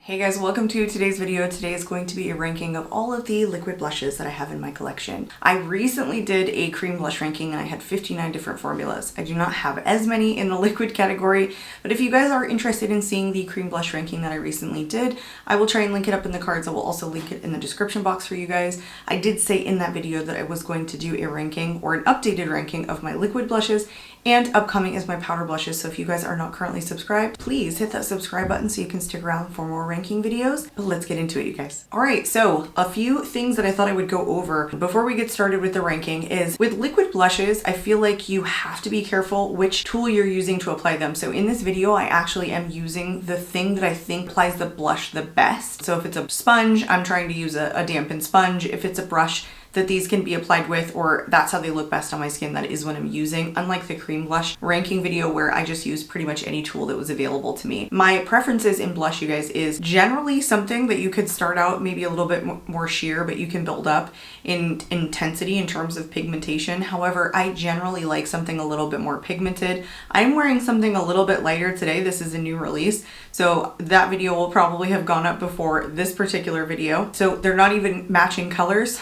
Hey guys, welcome to today's video. Today is going to be a ranking of all of the liquid blushes that I have in my collection. I recently did a cream blush ranking and I had 59 different formulas. I do not have as many in the liquid category, but if you guys are interested in seeing the cream blush ranking that I recently did, I will try and link it up in the cards. I will also link it in the description box for you guys. I did say in that video that I was going to do a ranking or an updated ranking of my liquid blushes, and upcoming is my powder blushes. So if you guys are not currently subscribed, please hit that subscribe button so you can stick around for more ranking videos. But let's get into it, you guys. All right, so a few things that I thought I would go over before we get started with the ranking is with liquid blushes, I feel like you have to be careful which tool you're using to apply them. So in this video, I actually am using the thing that I think applies the blush the best. So if it's a sponge, I'm trying to use a dampened sponge. If it's a brush that these can be applied with, or that's how they look best on my skin, that is what I'm using, unlike the cream blush ranking video where I just used pretty much any tool that was available to me. My preferences in blush, you guys, is generally something that you could start out maybe a little bit more sheer, but you can build up in intensity in terms of pigmentation. However, I generally like something a little bit more pigmented. I'm wearing something a little bit lighter today. This is a new release, so that video will probably have gone up before this particular video. So they're not even matching colors.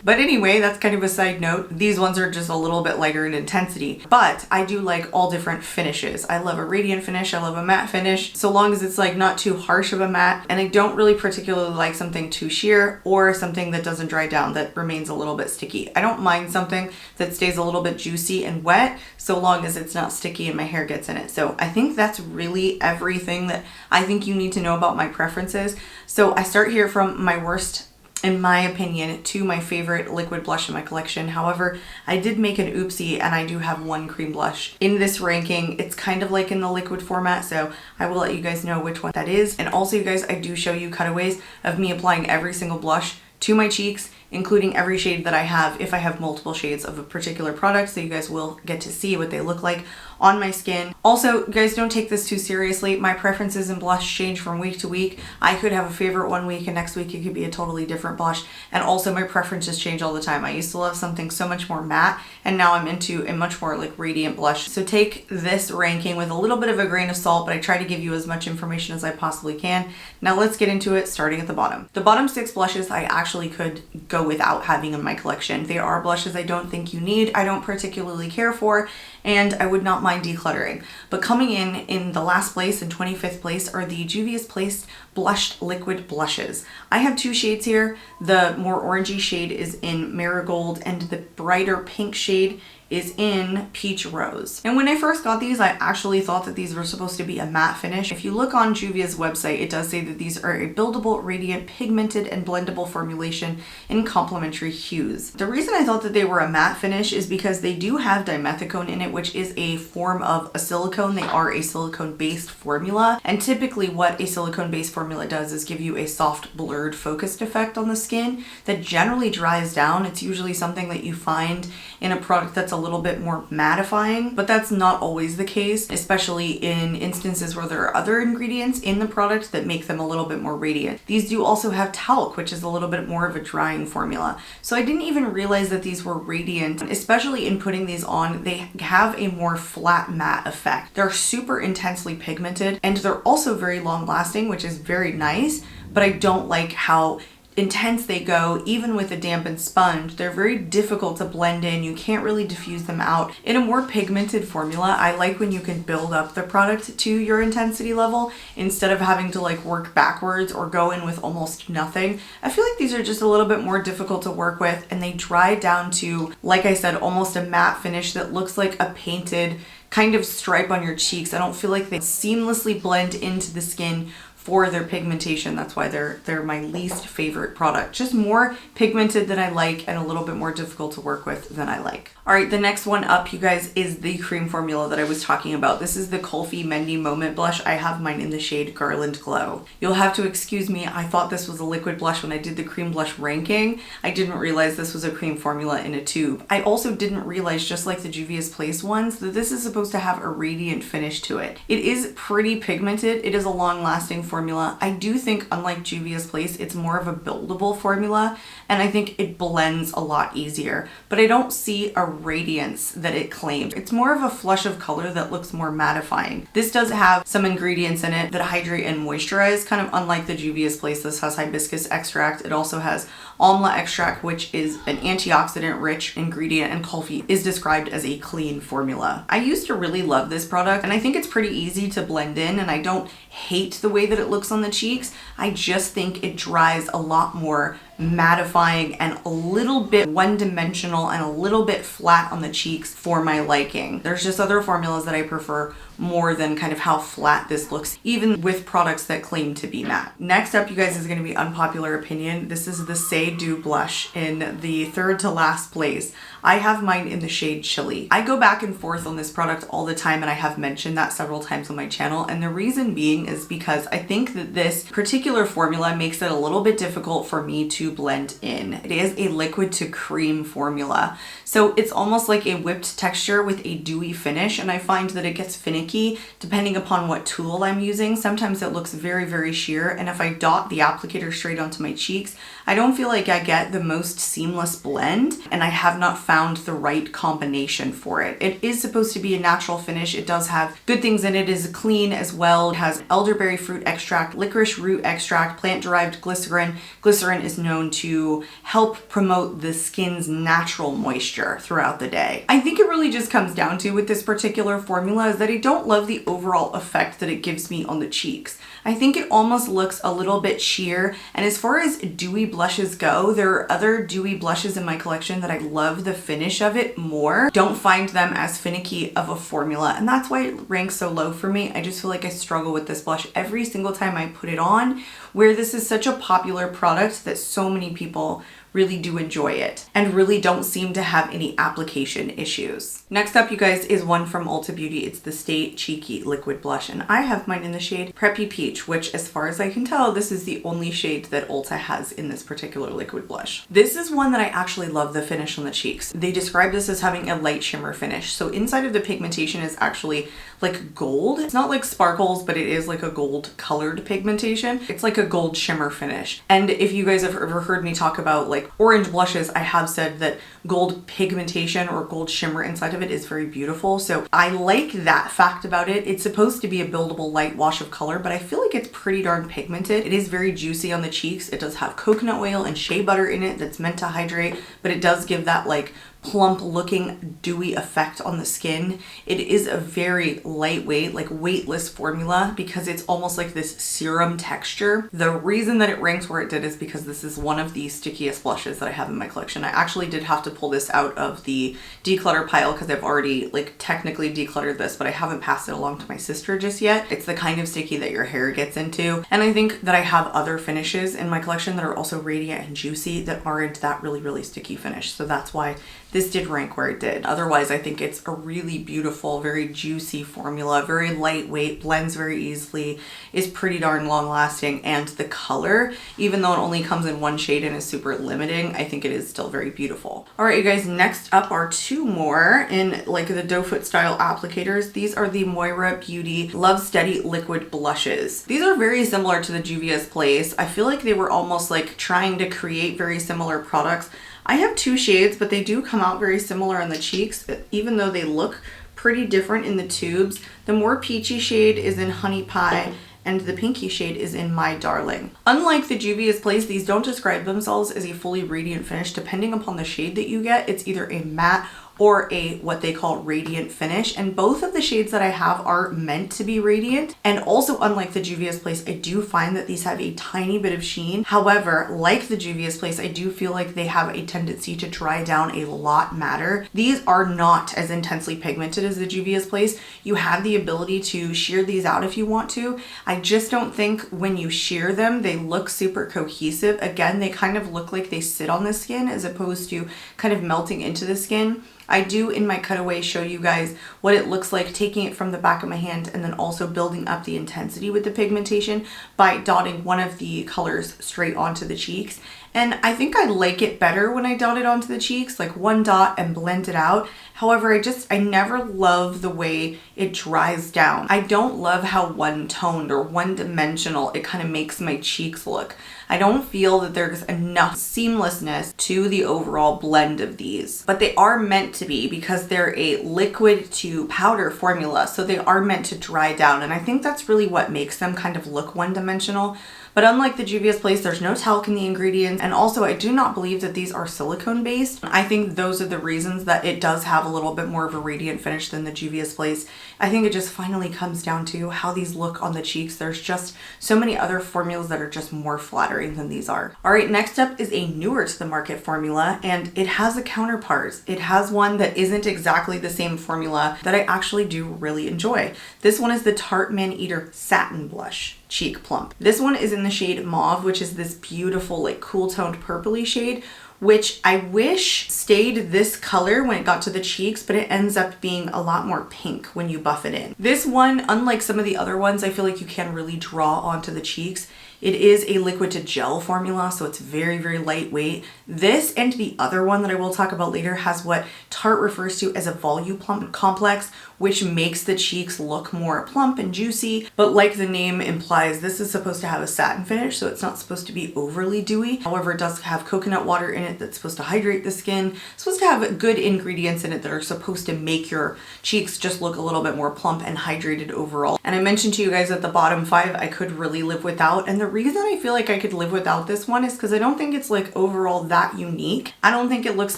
But anyway, that's kind of a side note. These ones are just a little bit lighter in intensity, but I do like all different finishes. I love a radiant finish. I love a matte finish, so long as it's like not too harsh of a matte. And I don't really particularly like something too sheer or something that doesn't dry down, that remains a little bit sticky. I don't mind something that stays a little bit juicy and wet, so long as it's not sticky and my hair gets in it. So I think that's really everything that I think you need to know about my preferences. So I start here from my worst, in my opinion, to my favorite liquid blush in my collection. However, I did make an oopsie and I do have one cream blush in this ranking. It's kind of like in the liquid format, so I will let you guys know which one that is. And also, you guys, I do show you cutaways of me applying every single blush to my cheeks, including every shade that I have if I have multiple shades of a particular product, so you guys will get to see what they look like on my skin. Also, guys, don't take this too seriously. My preferences in blush change from week to week. I could have a favorite one week and next week it could be a totally different blush. And also my preferences change all the time. I used to love something so much more matte, and now I'm into a much more like radiant blush. So take this ranking with a little bit of a grain of salt, but I try to give you as much information as I possibly can. Now let's get into it, starting at the bottom. The bottom 6 blushes I actually could go without having in my collection. They are blushes I don't think you need, I don't particularly care for, and I would not mind decluttering. But coming in the last place, in 25th place, are the Juvia's Place Blushed Liquid Blushes. I have 2 shades here. The more orangey shade is in Marigold, and the brighter pink shade is in Peach Rose. And when I first got these, I actually thought that these were supposed to be a matte finish. If you look on Juvia's website, it does say that these are a buildable, radiant, pigmented, and blendable formulation in complementary hues. The reason I thought that they were a matte finish is because they do have dimethicone in it, which is a form of a silicone. They are a silicone-based formula, and typically what a silicone-based formula does is give you a soft, blurred, focused effect on the skin that generally dries down. It's usually something that you find in a product that's a little bit more mattifying, but that's not always the case, especially in instances where there are other ingredients in the product that make them a little bit more radiant. These do also have talc, which is a little bit more of a drying formula. So I didn't even realize that these were radiant, especially in putting these on. They have a more flat matte effect. They're super intensely pigmented, and they're also very long lasting, which is very nice, but I don't like how intense they go. Even with a dampened sponge, they're very difficult to blend in. You can't really diffuse them out. In a more pigmented formula, I like when you can build up the product to your intensity level instead of having to like work backwards or go in with almost nothing. I feel like these are just a little bit more difficult to work with, and they dry down to, like I said, almost a matte finish that looks like a painted kind of stripe on your cheeks. I don't feel like they seamlessly blend into the skin for their pigmentation. That's why they're my least favorite product. Just more pigmented than I like and a little bit more difficult to work with than I like. All right, the next one up, you guys, is the cream formula that I was talking about. This is the Kulfi Mendy Moment Blush. I have mine in the shade Garland Glow. You'll have to excuse me, I thought this was a liquid blush when I did the cream blush ranking. I didn't realize this was a cream formula in a tube. I also didn't realize, just like the Juvia's Place ones, that this is supposed to have a radiant finish to it. It is pretty pigmented. It is a long-lasting formula formula. I do think, unlike Juvia's Place, it's more of a buildable formula, and I think it blends a lot easier, but I don't see a radiance that it claims. It's more of a flush of color that looks more mattifying. This does have some ingredients in it that hydrate and moisturize, kind of unlike the Juvia's Place. This has hibiscus extract. It also has amla extract, which is an antioxidant rich ingredient, and coffee is described as a clean formula. I used to really love this product, and I think it's pretty easy to blend in, and I don't hate the way that it looks on the cheeks. I just think it dries a lot more mattifying and a little bit one-dimensional and a little bit flat on the cheeks for my liking. There's just other formulas that I prefer more than kind of how flat this looks, even with products that claim to be matte. Next up, you guys, is going to be unpopular opinion. This is the Say Do blush in the third to last place. I have mine in the shade Chili. I go back and forth on this product all the time, and I have mentioned that several times on my channel, and the reason being is because I think that this particular formula makes it a little bit difficult for me to blend in. It is a liquid to cream formula, so it's almost like a whipped texture with a dewy finish, and I find that it gets finicky depending upon what tool I'm using. Sometimes it looks very, very sheer, and if I dot the applicator straight onto my cheeks, I don't feel like I get the most seamless blend, and I have not found the right combination for it. It is supposed to be a natural finish. It does have good things in it. It is clean as well. It has elderberry fruit extract, licorice root extract, plant-derived glycerin. Glycerin is known to help promote the skin's natural moisture throughout the day. I think it really just comes down to, with this particular formula, is that I don't love the overall effect that it gives me on the cheeks. I think it almost looks a little bit sheer, and as far as dewy blushes go, there are other dewy blushes in my collection that I love the finish of it more. Don't find them as finicky of a formula, and that's why it ranks so low for me. I just feel like I struggle with this blush every single time I put it on, where this is such a popular product that so many people really do enjoy it and really don't seem to have any application issues. Next up, you guys, is one from Ulta Beauty. It's the Stay Cheeky Liquid Blush, and I have mine in the shade Preppy Peach, which, as far as I can tell, this is the only shade that Ulta has in this particular liquid blush. This is one that I actually love the finish on the cheeks. They describe this as having a light shimmer finish. So inside of the pigmentation is actually like gold. It's not like sparkles, but it is like a gold colored pigmentation. It's like a gold shimmer finish. And if you guys have ever heard me talk about like orange blushes, I have said that gold pigmentation or gold shimmer inside of it is very beautiful. So I like that fact about it. It's supposed to be a buildable light wash of color, but I feel like it's pretty darn pigmented. It is very juicy on the cheeks. It does have coconut oil and shea butter in it that's meant to hydrate, but it does give that like plump looking dewy effect on the skin. It is a very lightweight, like weightless formula because it's almost like this serum texture. The reason that it ranks where it did is because this is one of the stickiest blushes that I have in my collection. I actually did have to pull this out of the declutter pile because I've already like technically decluttered this, but I haven't passed it along to my sister just yet. It's the kind of sticky that your hair gets into. And I think that I have other finishes in my collection that are also radiant and juicy that aren't that really, really sticky finish. So that's why this did rank where it did. Otherwise, I think it's a really beautiful, very juicy formula, very lightweight, blends very easily, is pretty darn long lasting, and the color, even though it only comes in one shade and is super limiting, I think it is still very beautiful. All right, you guys, next up are two more in like the doe foot style applicators. These are the Moira Beauty Love Steady Liquid Blushes. These are very similar to the Juvia's Place. I feel like they were almost like trying to create very similar products. I have two shades, but they do come out very similar on the cheeks, even though they look pretty different in the tubes. The more peachy shade is in Honey Pie, and the pinky shade is in My Darling. Unlike the Juvia's Place, these don't describe themselves as a fully radiant finish. Depending upon the shade that you get, it's either a matte or a what they call radiant finish, and both of the shades that I have are meant to be radiant. And also, unlike the Juvia's Place, I do find that these have a tiny bit of sheen. However, like the Juvia's Place, I do feel like they have a tendency to dry down a lot matter. These are not as intensely pigmented as the Juvia's Place. You have the ability to shear these out if you want to. I just don't think when you shear them, they look super cohesive. Again, they kind of look like they sit on the skin as opposed to kind of melting into the skin. I do in my cutaway show you guys what it looks like taking it from the back of my hand and then also building up the intensity with the pigmentation by dotting one of the colors straight onto the cheeks. And I think I like it better when I dot it onto the cheeks, like one dot and blend it out. However, I never love the way it dries down. I don't love how one-toned or one-dimensional it kind of makes my cheeks look. I don't feel that there's enough seamlessness to the overall blend of these, but they are meant to be because they're a liquid to powder formula, so they are meant to dry down, and I think that's really what makes them kind of look one-dimensional. But unlike the Juvia's Place, there's no talc in the ingredients, and also I do not believe that these are silicone based. I think those are the reasons that it does have a little bit more of a radiant finish than the Juvia's Place. I think it just finally comes down to how these look on the cheeks. There's just so many other formulas that are just more flattering than these are. All right, next up is a newer to the market formula, and it has a counterpart. It has one that isn't exactly the same formula that I actually do really enjoy. This one is the Tarte Man-Eater Satin Blush Cheek Plump. This one is in the shade Mauve, which is this beautiful like cool toned purpley shade, which I wish stayed this color when it got to the cheeks, but it ends up being a lot more pink when you buff it in. This one, unlike some of the other ones, I feel like you can really draw onto the cheeks. It is a liquid to gel formula, so it's very, very lightweight. This and the other one that I will talk about later has what Tarte refers to as a volume plump complex, which makes the cheeks look more plump and juicy. But like the name implies, this is supposed to have a satin finish, so it's not supposed to be overly dewy. However, it does have coconut water in it that's supposed to hydrate the skin. It's supposed to have good ingredients in it that are supposed to make your cheeks just look a little bit more plump and hydrated overall. And I mentioned to you guys at the bottom 5 I could really live without, and the reason I feel like I could live without this one is because I don't think it's like overall that unique. I don't think it looks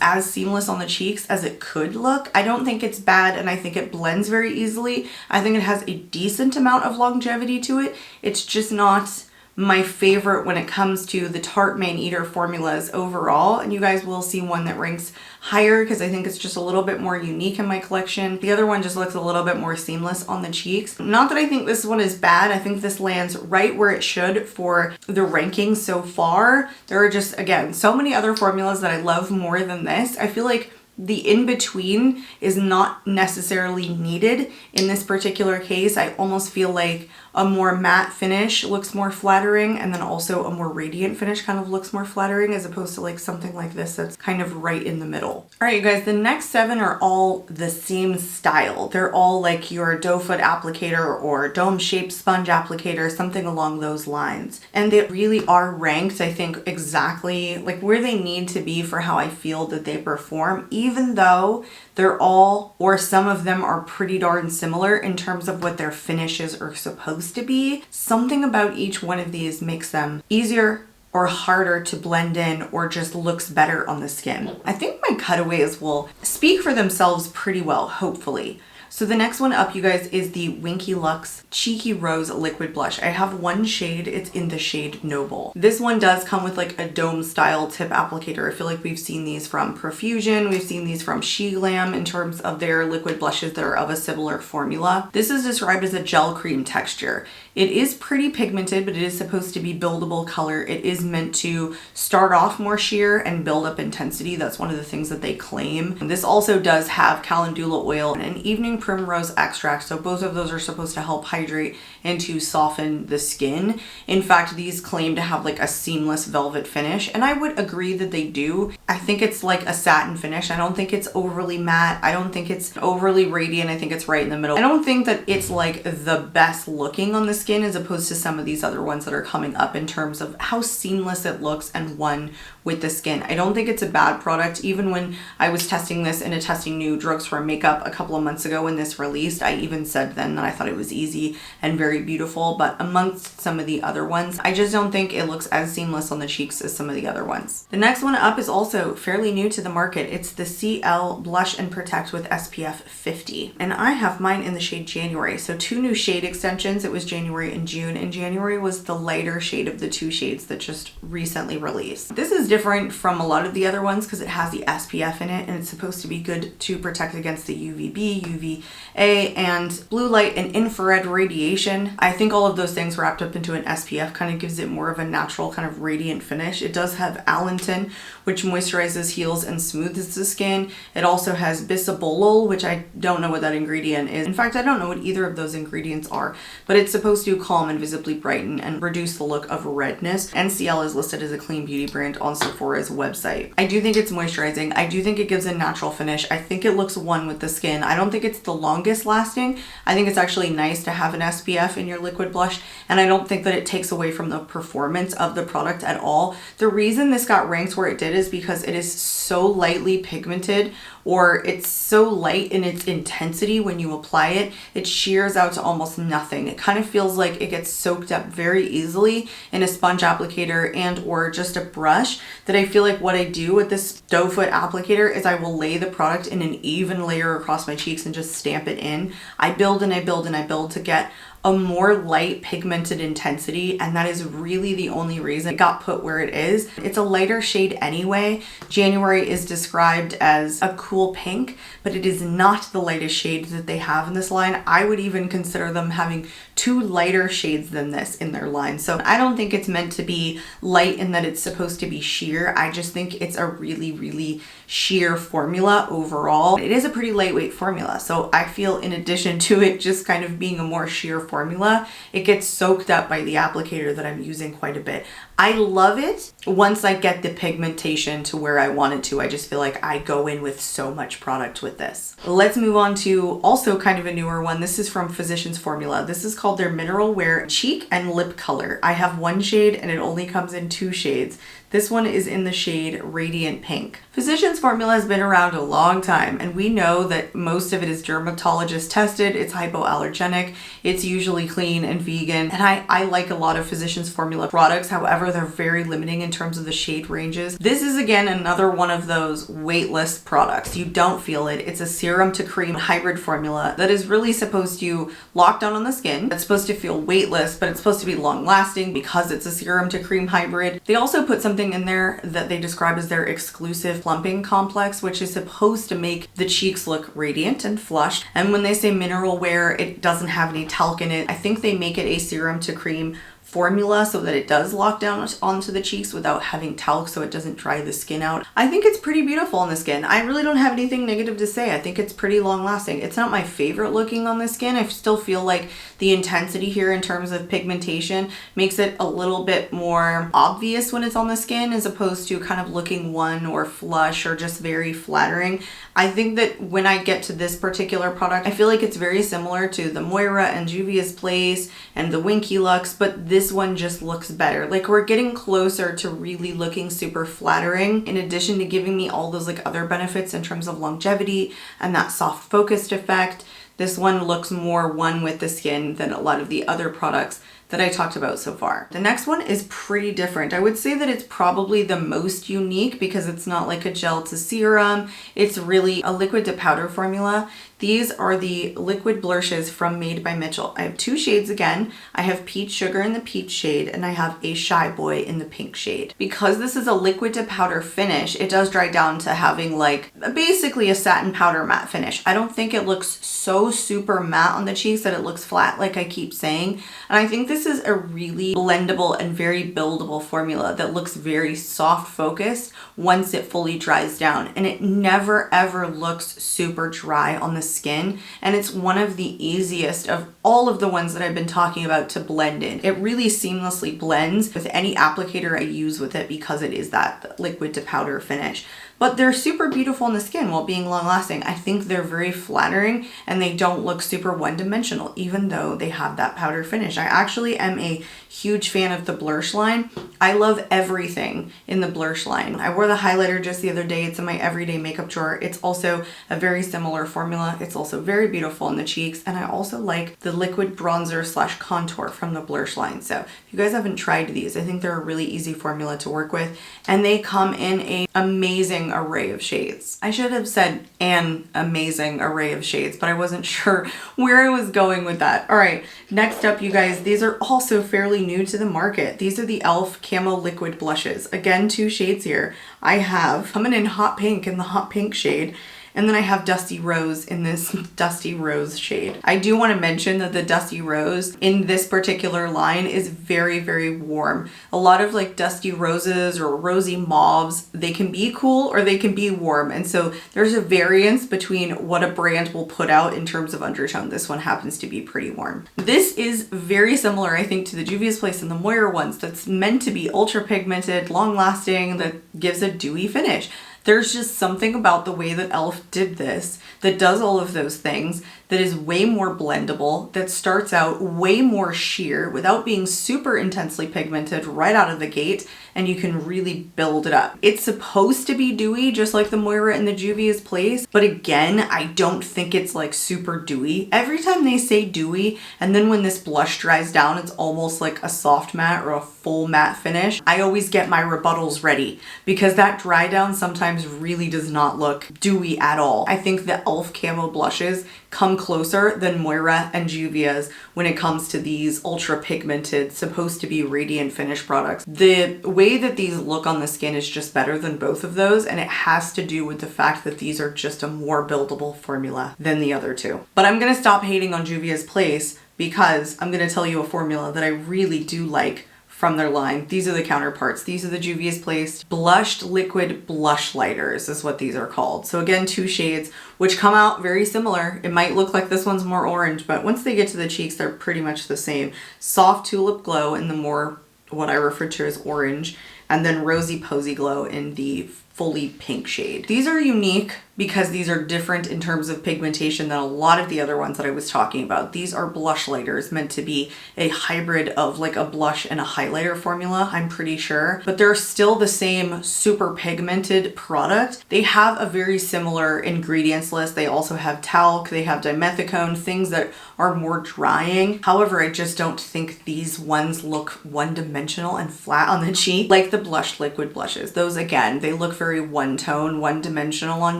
as seamless on the cheeks as it could look. I don't think it's bad, and I think it blends very easily. I think it has a decent amount of longevity to it. It's just not my favorite when it comes to the Tarte Man-Eater formulas overall, and you guys will see one that ranks higher because I think it's just a little bit more unique in my collection. The other one just looks a little bit more seamless on the cheeks. Not that I think this one is bad. I think this lands right where it should for the ranking so far. There are just, again, so many other formulas that I love more than this. I feel like the in-between is not necessarily needed in this particular case. I almost feel like a more matte finish looks more flattering, and then also a more radiant finish kind of looks more flattering, as opposed to like something like this that's kind of right in the middle. All right, you guys, the next 7 are all the same style. They're all like your doe foot applicator or dome-shaped sponge applicator, something along those lines. And they really are ranked, I think, exactly like where they need to be for how I feel that they perform, even though they're all, or some of them are pretty darn similar in terms of what their finishes are supposed to be. Something about each one of these makes them easier or harder to blend in, or just looks better on the skin. I think my cutaways will speak for themselves pretty well, hopefully. So the next one up, you guys, is the Winky Lux Cheeky Rose Liquid Blush. I have one shade. It's in the shade Noble. This one does come with like a dome style tip applicator. I feel like we've seen these from Profusion. We've seen these from She Glam in terms of their liquid blushes that are of a similar formula. This is described as a gel cream texture. It is pretty pigmented, but it is supposed to be buildable color. It is meant to start off more sheer and build up intensity. That's one of the things that they claim. This also does have calendula oil and an evening primrose extract, so both of those are supposed to help hydrate and to soften the skin. In fact, these claim to have like a seamless velvet finish, and I would agree that they do. I think it's like a satin finish. I don't think it's overly matte. I don't think it's overly radiant. I think it's right in the middle. I don't think that it's like the best looking on the skin as opposed to some of these other ones that are coming up in terms of how seamless it looks and one with the skin. I don't think it's a bad product. Even when I was testing this in a Testing New Drugstore makeup a couple of months ago when this released, I even said then that I thought it was easy and very beautiful, but amongst some of the other ones, I just don't think it looks as seamless on the cheeks as some of the other ones. The next one up is also fairly new to the market. It's the CL Blush and Protect with SPF 50, and I have mine in the shade January. So 2 new shade extensions. It was January and June, and January was the lighter shade of the 2 shades that just recently released. This is different from a lot of the other ones because it has the SPF in it, and it's supposed to be good to protect against the UVB, UVA, and blue light and infrared radiation. I think all of those things wrapped up into an SPF kind of gives it more of a natural kind of radiant finish. It does have allantoin, which moisturizes, heals, and smooths the skin. It also has bisabolol, which I don't know what that ingredient is. In fact, I don't know what either of those ingredients are, but it's supposed to calm and visibly brighten and reduce the look of redness. NCL is listed as a clean beauty brand on Sephora's website. I do think it's moisturizing. I do think it gives a natural finish. I think it looks one with the skin. I don't think it's the longest lasting. I think it's actually nice to have an SPF in your liquid blush, and I don't think that it takes away from the performance of the product at all. The reason this got ranked where it did is because it is so lightly pigmented, or it's so light in its intensity when you apply it, it shears out to almost nothing. It kind of feels like it gets soaked up very easily in a sponge applicator and or just a brush, that I feel like what I do with this doe foot applicator is I will lay the product in an even layer across my cheeks and just stamp it in. I build and I build and I build to get a more light pigmented intensity, and that is really the only reason it got put where it is. It's a lighter shade anyway. January is described as a cool pink, but it is not the lightest shade that they have in this line. I would even consider them having 2 lighter shades than this in their line. So I don't think it's meant to be light in that it's supposed to be sheer. I just think it's a really, really sheer formula overall. It is a pretty lightweight formula, so I feel in addition to it just kind of being a more sheer formula, it gets soaked up by the applicator that I'm using quite a bit. I love it once I get the pigmentation to where I want it to. I just feel like I go in with so much product with this. Let's move on to also kind of a newer one. This is from Physicians Formula. This is called their Mineral Wear Cheek and Lip Color. I have 1 shade and it only comes in 2 shades. This one is in the shade Radiant Pink. Physicians Formula has been around a long time, and we know that most of it is dermatologist tested. It's hypoallergenic. It's usually clean and vegan. And I like a lot of Physicians Formula products. However, they're very limiting in terms of the shade ranges. This is again another one of those weightless products. You don't feel it. It's a serum to cream hybrid formula that is really supposed to lock down on the skin. It's supposed to feel weightless, but it's supposed to be long lasting because it's a serum to cream hybrid. They also put something in there that they describe as their exclusive plumping complex, which is supposed to make the cheeks look radiant and flushed. And when they say mineral wear, it doesn't have any talc in it. I think they make it a serum to cream formula so that it does lock down onto the cheeks without having talc, so it doesn't dry the skin out. I think it's pretty beautiful on the skin. I really don't have anything negative to say. I think it's pretty long lasting. It's not my favorite looking on the skin. I still feel like the intensity here in terms of pigmentation makes it a little bit more obvious when it's on the skin as opposed to kind of looking one or flush or just very flattering. I think that when I get to this particular product, I feel like it's very similar to the Moira and Juvia's Place and the Winky Lux, but this one just looks better. Like we're getting closer to really looking super flattering, in addition to giving me all those like other benefits in terms of longevity and that soft focused effect. This one looks more one with the skin than a lot of the other products that I talked about so far. The next one is pretty different. I would say that it's probably the most unique because it's not like a gel to serum. It's really a liquid to powder formula. These are the liquid blushes from Made by Mitchell. I have 2 shades again. I have Peach Sugar in the peach shade and I have a Shy Boy in the pink shade. Because this is a liquid to powder finish, it does dry down to having like basically a satin powder matte finish. I don't think it looks so super matte on the cheeks that it looks flat like I keep saying. And I think this is a really blendable and very buildable formula that looks very soft focused once it fully dries down. And it never ever looks super dry on the skin, and it's one of the easiest of all of the ones that I've been talking about to blend in. It really seamlessly blends with any applicator I use with it because it is that liquid to powder finish. But they're super beautiful on the skin while being long lasting. I think they're very flattering and they don't look super one-dimensional even though they have that powder finish. I actually am a huge fan of the Blush line. I love everything in the Blush line. I wore the highlighter just the other day. It's in my everyday makeup drawer. It's also a very similar formula. It's also very beautiful on the cheeks, and I also like the liquid bronzer slash contour from the Blush line. So if you guys haven't tried these, I think they're a really easy formula to work with, and they come in an amazing array of shades. I should have said an amazing array of shades, but I wasn't sure where I was going with that. All right, next up, you guys, these are also fairly new to the market. These are the e.l.f. Camo Liquid Blushes. Again, 2 shades here. I have coming in hot pink in the hot pink shade, And then I have Dusty Rose in this Dusty Rose shade. I do want to mention that the Dusty Rose in this particular line is very, very warm. A lot of like Dusty Roses or Rosy Mauves, they can be cool or they can be warm. And so there's a variance between what a brand will put out in terms of undertone. This one happens to be pretty warm. This is very similar, I think, to the Juvia's Place and the Moira ones. That's meant to be ultra pigmented, long lasting, that gives a dewy finish. There's just something about the way that e.l.f. did this that does all of those things, that is way more blendable, that starts out way more sheer without being super intensely pigmented right out of the gate, and you can really build it up. It's supposed to be dewy, just like the Moira and the Juvia's Place, but again, I don't think it's like super dewy. Every time they say dewy, and then when this blush dries down, it's almost like a soft matte or a full matte finish, I always get my rebuttals ready, because that dry down sometimes really does not look dewy at all. I think the e.l.f. Camo blushes come closer than Moira and Juvia's when it comes to these ultra pigmented, supposed to be radiant finish products. The way that these look on the skin is just better than both of those, and it has to do with the fact that these are just a more buildable formula than the other two. But I'm gonna stop hating on Juvia's Place because I'm gonna tell you a formula that I really do like from their line. These are the counterparts. These are the Juvia's Place Blushed Liquid Blush Lighters is what these are called. So again, 2 shades, which come out very similar. It might look like this one's more orange, but once they get to the cheeks, they're pretty much the same. Soft Tulip Glow in the more, what I refer to as orange, and then Rosy Posy Glow in the fully pink shade. These are unique because these are different in terms of pigmentation than a lot of the other ones that I was talking about. These are blush lighters meant to be a hybrid of like a blush and a highlighter formula, I'm pretty sure, but they're still the same super pigmented product. They have a very similar ingredients list. They also have talc, they have dimethicone, things that are more drying. However, I just don't think these ones look one-dimensional and flat on the cheek like the blushed liquid blushes. Those, again, they look very one-tone, one-dimensional on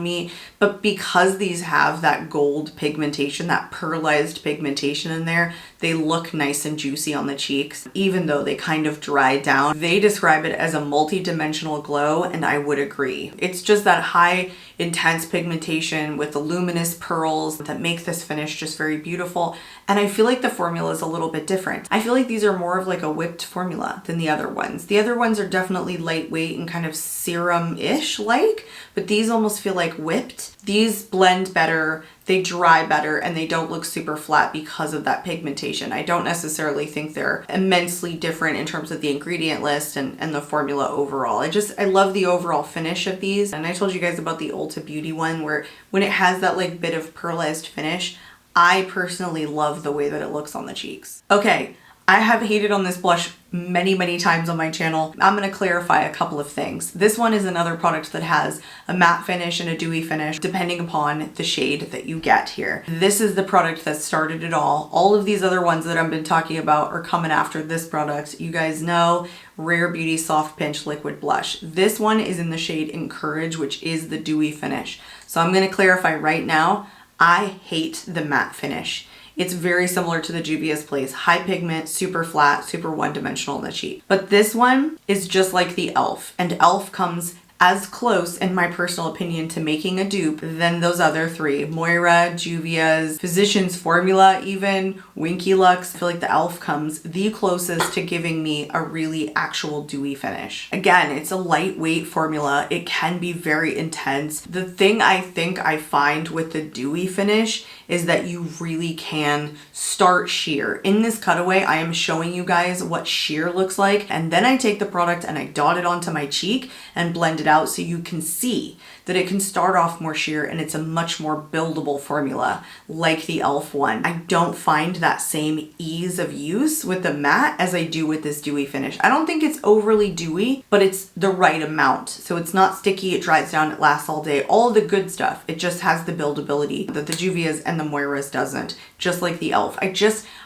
me. But because these have that gold pigmentation, that pearlized pigmentation in there, they look nice and juicy on the cheeks, even though they kind of dry down. They describe it as a multi-dimensional glow, and I would agree. It's just that high, intense pigmentation with the luminous pearls that make this finish just very beautiful. And I feel like the formula is a little bit different. I feel like these are more of like a whipped formula than the other ones. The other ones are definitely lightweight and kind of serum-ish like, but these almost feel like whipped. These blend better, they dry better, and they don't look super flat because of that pigmentation. I don't necessarily think they're immensely different in terms of the ingredient list and the formula overall. I love the overall finish of these. And I told you guys about the Ulta Beauty one where when it has that like bit of pearlized finish, I personally love the way that it looks on the cheeks. Okay, I have hated on this blush many times on my channel. I'm gonna clarify a couple of things. This one is another product that has a matte finish and a dewy finish depending upon the shade that you get here. This is the product that started it all. All of these other ones that I've been talking about are coming after this product. You guys know Rare Beauty Soft Pinch Liquid Blush. This one is in the shade Encourage, which is the dewy finish. So I'm gonna clarify right now, I hate the matte finish. It's very similar to the Juvia's Place. High pigment, super flat, super one-dimensional in the cheek. But this one is just like the e.l.f. And e.l.f. comes as close, in my personal opinion, to making a dupe than those other three. Moira, Juvia's, Physicians Formula even, Winky Lux. I feel like the e.l.f. comes the closest to giving me a really actual dewy finish. Again, it's a lightweight formula. It can be very intense. The thing I think I find with the dewy finish is that you really can start sheer. In this cutaway, I am showing you guys what sheer looks like, and then I take the product and I dot it onto my cheek and blend it out so you can see that it can start off more sheer and it's a much more buildable formula like the e.l.f. one. I don't find that same ease of use with the matte as I do with this dewy finish. I don't think it's overly dewy, but it's the right amount. So it's not sticky, it dries down, it lasts all day, all the good stuff. It just has the buildability that the Juvia's and the Moira's doesn't, just like the e.l.f.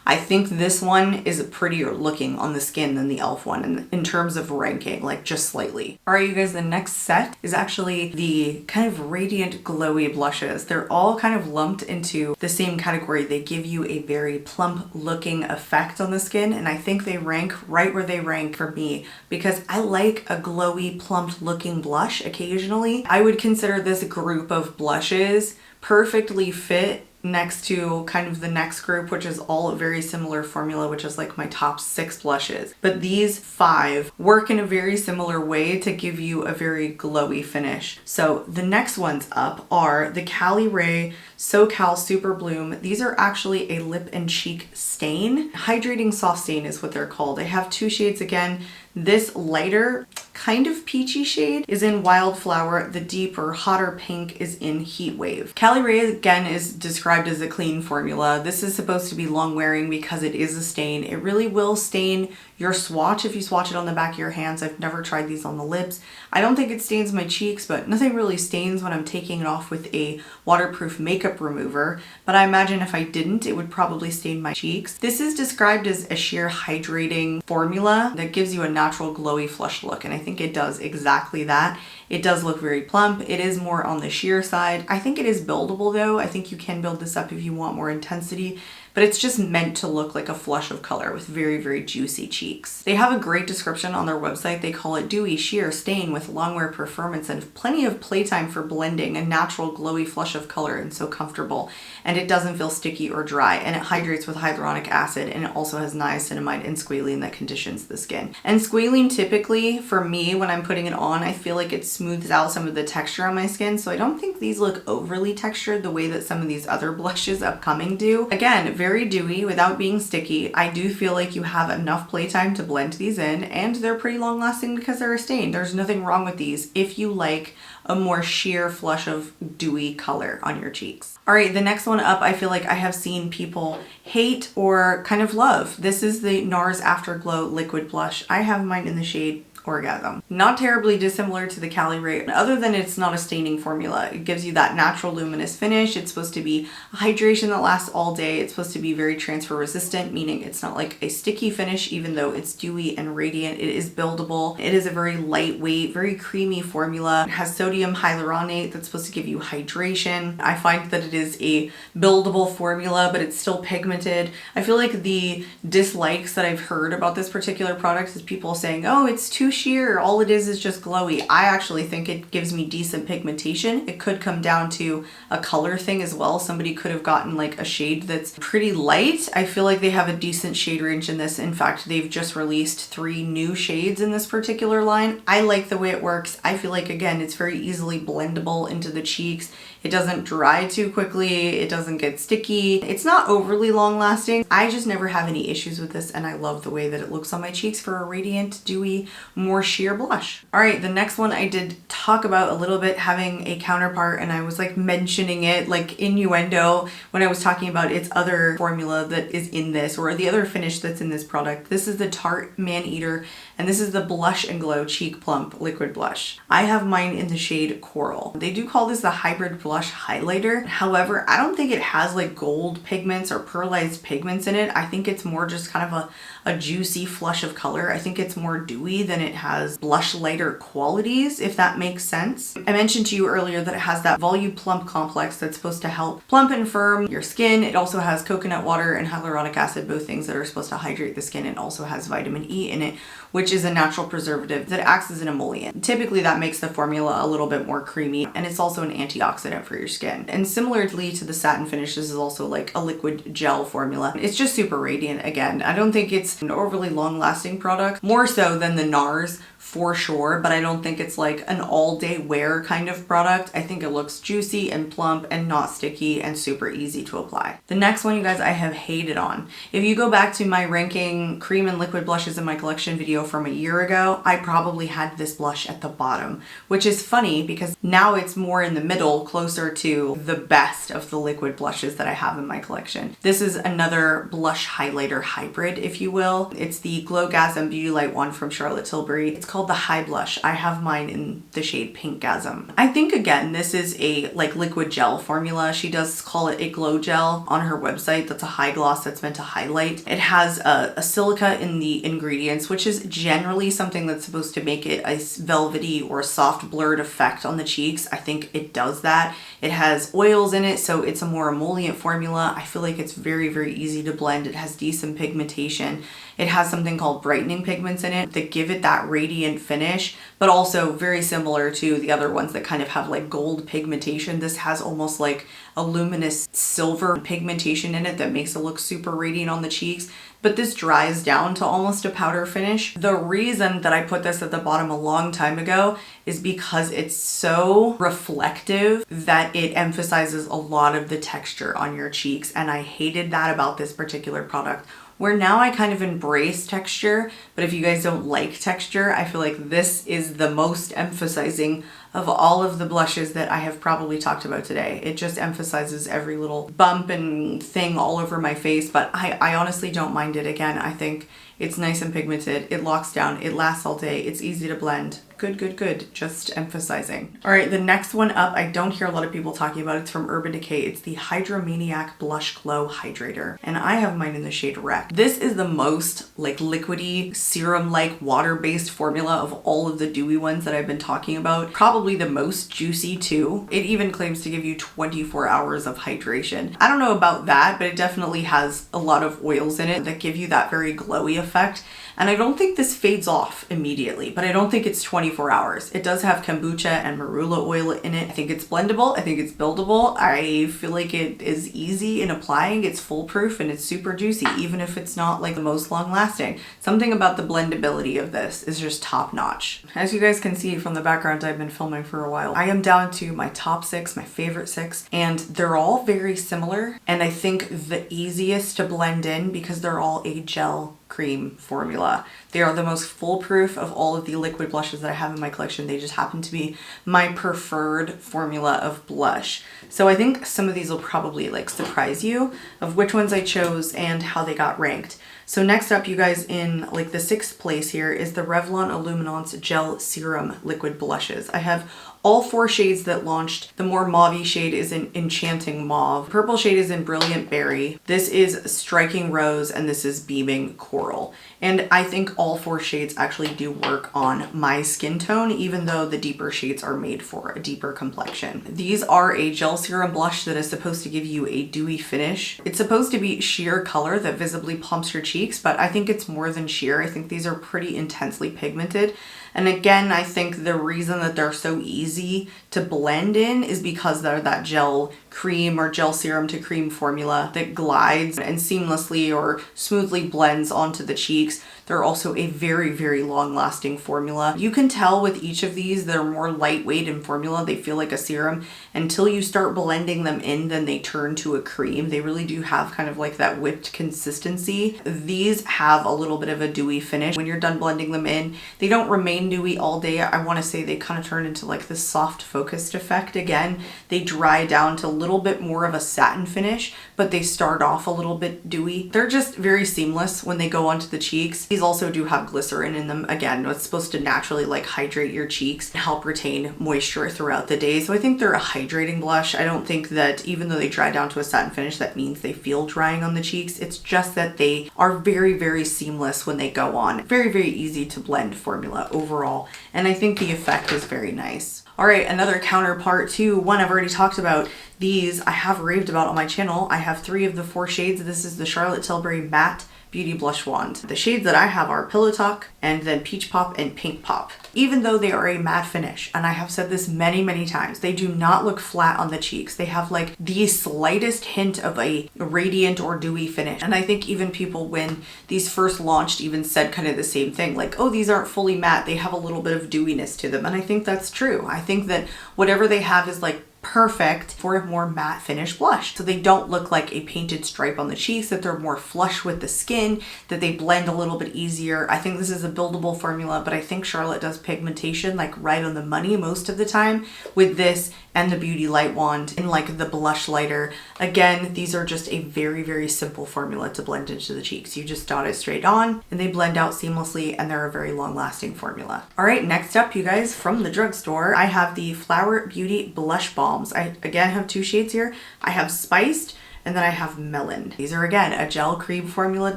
I think this one is prettier looking on the skin than the e.l.f. one in terms of ranking, like just slightly. All right, you guys, the next set is actually the kind of radiant glowy blushes. They're all kind of lumped into the same category. They give you a very plump looking effect on the skin, and I think they rank right where they rank for me because I like a glowy, plump looking blush occasionally. I would consider this group of blushes perfectly fit next to kind of the next group, which is all a very similar formula, which is like my top 6 blushes. But these 5 work in a very similar way to give you a very glowy finish. So the next ones up are the KARIM SoCal Super Bloom. These are actually a lip and cheek stain. Hydrating soft stain is what they're called. I have 2 shades again. This lighter, kind of peachy shade is in Wildflower. The deeper, hotter pink is in Heat Wave. KARIM again is described as a clean formula. This is supposed to be long wearing because it is a stain. It really will stain your swatch if you swatch it on the back of your hands. I've never tried these on the lips. I don't think it stains my cheeks, but nothing really stains when I'm taking it off with a waterproof makeup remover. But I imagine if I didn't, it would probably stain my cheeks. This is described as a sheer hydrating formula that gives you a natural glowy flush look, and I think it does exactly that. It does look very plump. It is more on the sheer side. I think it is buildable though. I think you can build this up if you want more intensity, but it's just meant to look like a flush of color with very, very juicy cheeks. They have a great description on their website. They call it dewy, sheer stain with long wear performance and plenty of playtime for blending, a natural glowy flush of color and so comfortable. And it doesn't feel sticky or dry, and it hydrates with hyaluronic acid, and it also has niacinamide and squalene that conditions the skin. And squalene typically, for me, when I'm putting it on, I feel like it smooths out some of the texture on my skin, so I don't think these look overly textured the way that some of these other blushes upcoming do. Again, very dewy without being sticky. I do feel like you have enough playtime to blend these in, and they're pretty long lasting because they're a stain. There's nothing wrong with these if you like a more sheer flush of dewy color on your cheeks. All right, the next one up, I feel like I have seen people hate or kind of love. This is the NARS Afterglow Liquid Blush. I have mine in the shade Orgasm. Not terribly dissimilar to the KARIM, other than it's not a staining formula. It gives you that natural luminous finish. It's supposed to be a hydration that lasts all day. It's supposed to be very transfer resistant, meaning it's not like a sticky finish, even though it's dewy and radiant. It is buildable. It is a very lightweight, very creamy formula. It has sodium hyaluronate that's supposed to give you hydration. I find that it is a buildable formula, but it's still pigmented. I feel like the dislikes that I've heard about this particular product is people saying, oh, it's too sheer, all it is just glowy. I actually think it gives me decent pigmentation. It could come down to a color thing as well. Somebody could have gotten like a shade that's pretty light. I feel like they have a decent shade range in this. In fact, they've just released 3 new shades in this particular line. I like the way it works. I feel like, again, it's very easily blendable into the cheeks. It doesn't dry too quickly. It doesn't get sticky. It's not overly long lasting. I just never have any issues with this, and I love the way that it looks on my cheeks for a radiant, dewy, more sheer blush. All right, the next one I did talk about a little bit having a counterpart, and I was like mentioning it like innuendo when I was talking about its other formula that is in this, or the other finish that's in this product. This is the Tarte Man Eater, and this is the Blush and Glow Cheek Plump Liquid Blush. I have mine in the shade Coral. They do call this the hybrid blush highlighter. However, I don't think it has like gold pigments or pearlized pigments in it. I think it's more just kind of a juicy flush of color. I think it's more dewy than it has blush lighter qualities, if that makes sense. I mentioned to you earlier that it has that Volume Plump complex that's supposed to help plump and firm your skin. It also has coconut water and hyaluronic acid, both things that are supposed to hydrate the skin. It also has vitamin E in it, which is a natural preservative that acts as an emollient. Typically that makes the formula a little bit more creamy, and it's also an antioxidant for your skin. And similarly to the satin finish, this is also like a liquid gel formula. It's just super radiant again. I don't think it's an overly long lasting product, more so than the NARS for sure, but I don't think it's like an all-day wear kind of product. I think it looks juicy and plump and not sticky and super easy to apply. The next one, you guys, I have hated on. If you go back to my ranking cream and liquid blushes in my collection video from a year ago, I probably had this blush at the bottom, which is funny because now it's more in the middle, closer to the best of the liquid blushes that I have in my collection. This is another blush highlighter hybrid, if you will. will. It's the Glowgasm Beauty Light one from Charlotte Tilbury. It's called the High Blush. I have mine in the shade Pinkgasm. I think, again, this is a like liquid gel formula. She does call it a glow gel on her website. That's a high gloss that's meant to highlight. It has a silica in the ingredients, which is generally something that's supposed to make it a velvety or soft blurred effect on the cheeks. I think it does that. It has oils in it, so it's a more emollient formula. I feel like it's very, very easy to blend. It has decent pigmentation. It has something called brightening pigments in it that give it that radiant finish, but also very similar to the other ones that kind of have like gold pigmentation. This has almost like a luminous silver pigmentation in it that makes it look super radiant on the cheeks, but this dries down to almost a powder finish. The reason that I put this at the bottom a long time ago is because it's so reflective that it emphasizes a lot of the texture on your cheeks, and I hated that about this particular product. Where now I kind of embrace texture, but if you guys don't like texture, I feel like this is the most emphasizing of all of the blushes that I have probably talked about today. It just emphasizes every little bump and thing all over my face, but I honestly don't mind it. Again, I think it's nice and pigmented, it locks down, it lasts all day, it's easy to blend. Good, good, good. Just emphasizing. All right, the next one up, I don't hear a lot of people talking about. It's from Urban Decay. It's the Hydromaniac Blush Glow Hydrator, and I have mine in the shade Wreck. This is the most like liquidy, serum-like, water-based formula of all of the dewy ones that I've been talking about. Probably the most juicy too. It even claims to give you 24 hours of hydration. I don't know about that, but it definitely has a lot of oils in it that give you that very glowy effect. And I don't think this fades off immediately, but I don't think it's 24 hours. It does have kombucha and marula oil in it. I think it's blendable. I think it's buildable. I feel like it is easy in applying. It's foolproof and it's super juicy, even if it's not like the most long lasting. Something about the blendability of this is just top notch. As you guys can see from the background, I've been filming for a while. I am down to my top 6, my favorite 6, and they're all very similar. And I think the easiest to blend in because they're all a gel cream formula. They are the most foolproof of all of the liquid blushes that I have in my collection. They just happen to be my preferred formula of blush. So I think some of these will probably like surprise you of which ones I chose and how they got ranked. So next up, you guys, in like the 6th place here is the Revlon Illuminance Gel Serum Liquid Blushes. I have all 4 shades that launched. The more mauve-y shade is in Enchanting Mauve. Purple shade is in Brilliant Berry. This is Striking Rose, and this is Beaming Coral. And I think all 4 shades actually do work on my skin tone, even though the deeper shades are made for a deeper complexion. These are a gel serum blush that is supposed to give you a dewy finish. It's supposed to be sheer color that visibly plumps your cheeks, but I think it's more than sheer. I think these are pretty intensely pigmented. And again, I think the reason that they're so easy to blend in is because they're that gel cream or gel serum to cream formula that glides and seamlessly or smoothly blends onto the cheeks. They're also a very, very long lasting formula. You can tell with each of these, they're more lightweight in formula. They feel like a serum until you start blending them in, then they turn to a cream. They really do have kind of like that whipped consistency. These have a little bit of a dewy finish. When you're done blending them in, they don't remain dewy all day. I want to say they kind of turn into like this soft focused effect again. They dry down to a little bit more of a satin finish, but they start off a little bit dewy. They're just very seamless when they go onto the cheeks. These also do have glycerin in them. Again, it's supposed to naturally like hydrate your cheeks and help retain moisture throughout the day. So I think they're a hydrating blush. I don't think that even though they dry down to a satin finish, that means they feel drying on the cheeks. It's just that they are very, very seamless when they go on. Very, very easy to blend formula overall. And I think the effect is very nice. All right, another counterpart to one I've already talked about. These I have raved about on my channel. I have 3 of the 4 shades. This is the Charlotte Tilbury Matte Beauty Blush Wand. The shades that I have are Pillow Talk and then Peach Pop and Pink Pop. Even though they are a matte finish, and I have said this many, many times, they do not look flat on the cheeks. They have like the slightest hint of a radiant or dewy finish. And I think even people when these first launched even said kind of the same thing, like, oh, these aren't fully matte. They have a little bit of dewiness to them. And I think that's true. I think that whatever they have is like perfect for a more matte finish blush. So they don't look like a painted stripe on the cheeks, that they're more flush with the skin, that they blend a little bit easier. I think this is a buildable formula, but I think Charlotte does pigmentation like right on the money most of the time with this and the Beauty Light Wand and like the blush lighter. Again, these are just a very, very simple formula to blend into the cheeks. You just dot it straight on and they blend out seamlessly, and they're a very long lasting formula. All right, next up, you guys, from the drugstore, I have the Flower Beauty Blush Balms. I again have two shades here. I have Spiced and then I have Melon. These are again a gel cream formula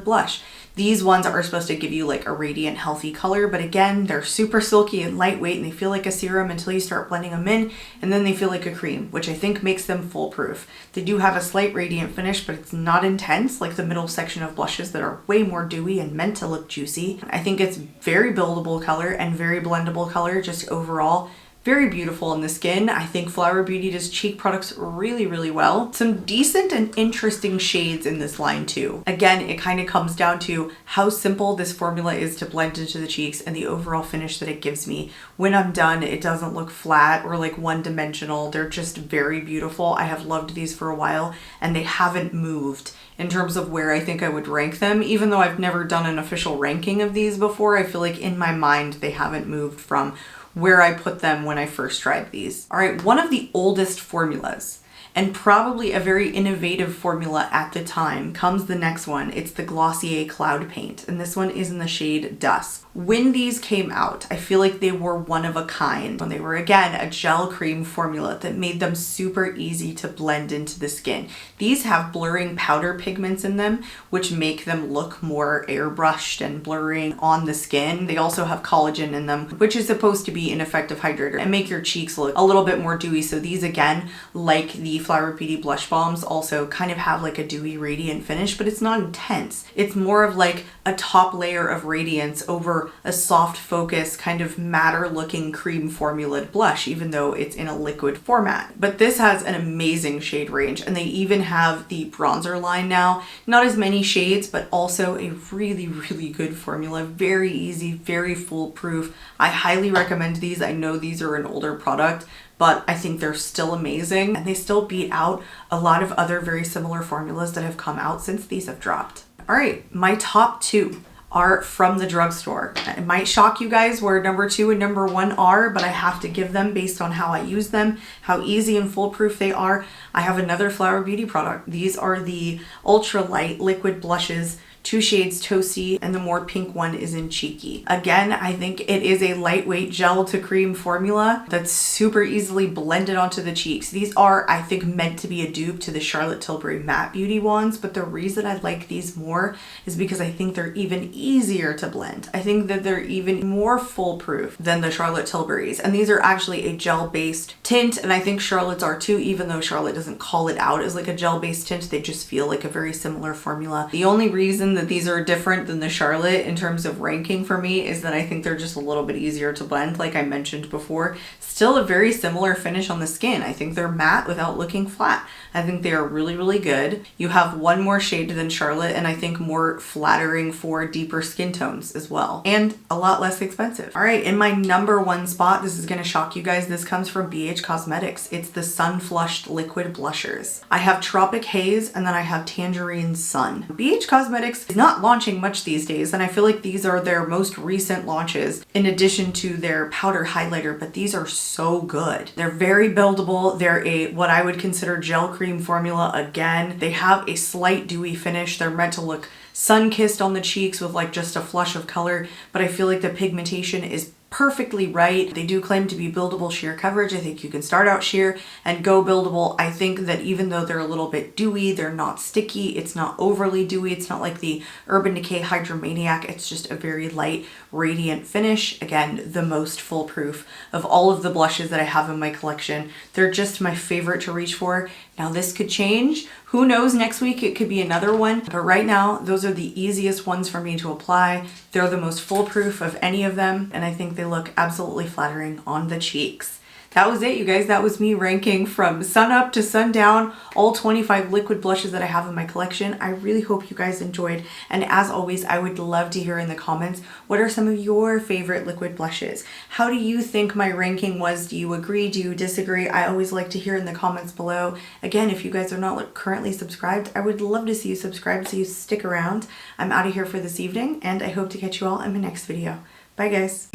blush. These ones are supposed to give you like a radiant, healthy color, but again, they're super silky and lightweight and they feel like a serum until you start blending them in, and then they feel like a cream, which I think makes them foolproof. They do have a slight radiant finish, but it's not intense like the middle section of blushes that are way more dewy and meant to look juicy. I think it's very buildable color and very blendable color, just overall. Very beautiful on the skin. I think Flower Beauty does cheek products really, really well. Some decent and interesting shades in this line too. Again, it kind of comes down to how simple this formula is to blend into the cheeks and the overall finish that it gives me. When I'm done, it doesn't look flat or like one-dimensional. They're just very beautiful. I have loved these for a while and they haven't moved in terms of where I think I would rank them. Even though I've never done an official ranking of these before, I feel like in my mind, they haven't moved from where I put them when I first tried these. All right, one of the oldest formulas and probably a very innovative formula at the time comes the next one. It's the Glossier Cloud Paint, and this one is in the shade Dusk. When these came out, I feel like they were one of a kind. When they were, again, a gel cream formula that made them super easy to blend into the skin. These have blurring powder pigments in them, which make them look more airbrushed and blurring on the skin. They also have collagen in them, which is supposed to be an effective hydrator and make your cheeks look a little bit more dewy. So these, again, like the Flower Beauty Blush Balms, also kind of have like a dewy, radiant finish, but it's not intense. It's more of like a top layer of radiance over a soft focus, kind of matter looking cream formulated blush, even though it's in a liquid format. But this has an amazing shade range, and they even have the bronzer line now. Not as many shades, but also a really, really good formula. Very easy, very foolproof. I highly recommend these. I know these are an older product, but I think they're still amazing, and they still beat out a lot of other very similar formulas that have come out since these have dropped. All right, my top two are from the drugstore. It might shock you guys where number 2 and number 1 are, but I have to give them based on how I use them, how easy and foolproof they are. I have another Flower Beauty product. These are the ultra light liquid blushes, 2 shades Toasty, and the more pink one is in Cheeky. Again, I think it is a lightweight gel to cream formula that's super easily blended onto the cheeks. These are, I think, meant to be a dupe to the Charlotte Tilbury Matte Beauty wands, but the reason I like these more is because I think they're even easier to blend. I think that they're even more foolproof than the Charlotte Tilbury's, and these are actually a gel-based tint, and I think Charlotte's are too, even though Charlotte doesn't call it out as like a gel-based tint. They just feel like a very similar formula. The only reason that these are different than the Charlotte in terms of ranking for me is that I think they're just a little bit easier to blend, like I mentioned before. Still a very similar finish on the skin. I think they're matte without looking flat. I think they are really, really good. You have one more shade than Charlotte, and I think more flattering for deeper skin tones as well, and a lot less expensive. All right, in my number 1 spot, this is gonna shock you guys. This comes from BH Cosmetics. It's the Sun Flushed Liquid Blushers. I have Tropic Haze, and then I have Tangerine Sun. BH Cosmetics is not launching much these days, and I feel like these are their most recent launches in addition to their powder highlighter, but these are so good. They're very buildable. They're a what I would consider gel cream formula again. They have a slight dewy finish. They're meant to look sun-kissed on the cheeks with like just a flush of color, but I feel like the pigmentation is perfectly right. They do claim to be buildable sheer coverage. I think you can start out sheer and go buildable. I think that even though they're a little bit dewy, they're not sticky. It's not overly dewy. It's not like the Urban Decay Hydromaniac. It's just a very light, radiant finish. Again, the most foolproof of all of the blushes that I have in my collection. They're just my favorite to reach for. Now this could change. Who knows, next week it could be another one. But right now, those are the easiest ones for me to apply. They're the most foolproof of any of them, and I think they look absolutely flattering on the cheeks. that was it, you guys. That was me ranking from sun up to sundown, all 25 liquid blushes that I have in my collection. I really hope you guys enjoyed. And as always, I would love to hear in the comments, what are some of your favorite liquid blushes? How do you think my ranking was? Do you agree? Do you disagree? I always like to hear in the comments below. Again, if you guys are not currently subscribed, I would love to see you subscribe, so you stick around. I'm out of here for this evening, and I hope to catch you all in my next video. Bye guys.